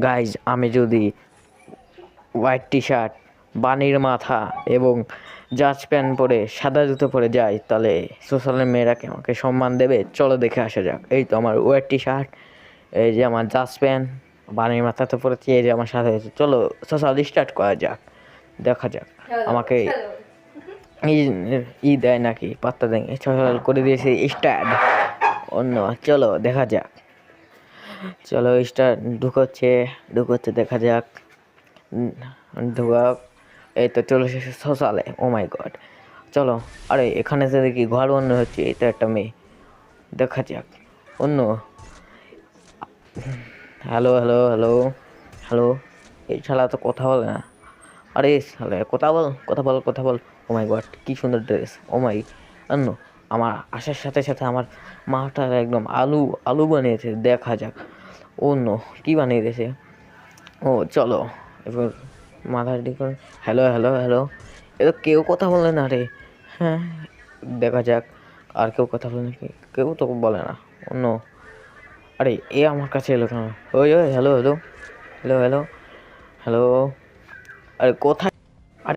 Guys, আমি যদি white T shirt, বানির মাথা এবং জাজ প্যান্ট পরে সাদা জুতো পরে যাই, তাহলে সোশ্যালের মেয়েরা কি আমাকে সম্মান দেবে? চলো দেখে আসা যাক। এই তো আমার হোয়াইট টি শার্ট, এই যে আমার জাজ প্যান্ট, বানির মাথা তো পরেছি, এই যে আমার সাথে হয়েছে। চলো সোশ্যাল স্টার্ট করা যাক, দেখা যাক আমাকে ই দেয় নাকি, পাত্তা দেয়। সোশ্যাল করে দিয়েছে স্টার্ট। অন্য চলো দেখা যাক। চলো স্টার ঢুকোচ্ছে দেখা যাক। ঢুকা, এই তো চলে এসেছে সোশ্যালে। ও মাই গড, চলো। আরে এখানে যে দেখি ঘর বন্ধ হচ্ছে, এটা একটা মেয়ে, দেখা যাক। অন্য হ্যালো হ্যালো হ্যালো হ্যালো, এই শালা তো কথা বলে না। আরে শালা কথা বল কথা বল কথা বল। ও মাই গড, কী সুন্দর ড্রেস। ও মাই, অন্য আমার আসার সাথে সাথে আমার মাটা একদম আলু আলু বানিয়েছে, দেখা যাক অন্য কী বানিয়ে দিয়েছে। ও চলো এবার মাথা রেডি করে। হ্যালো হ্যালো হ্যালো, এবার কেউ কথা বলে না রে। হ্যাঁ, দেখা যাক আর কেউ কথা বলে নাকি। কেউ তো বলে না। অন্য, আরে এ আমার কাছে এলো কেন? ওই ওই hello hello hello hello hello, আরে কোথায়?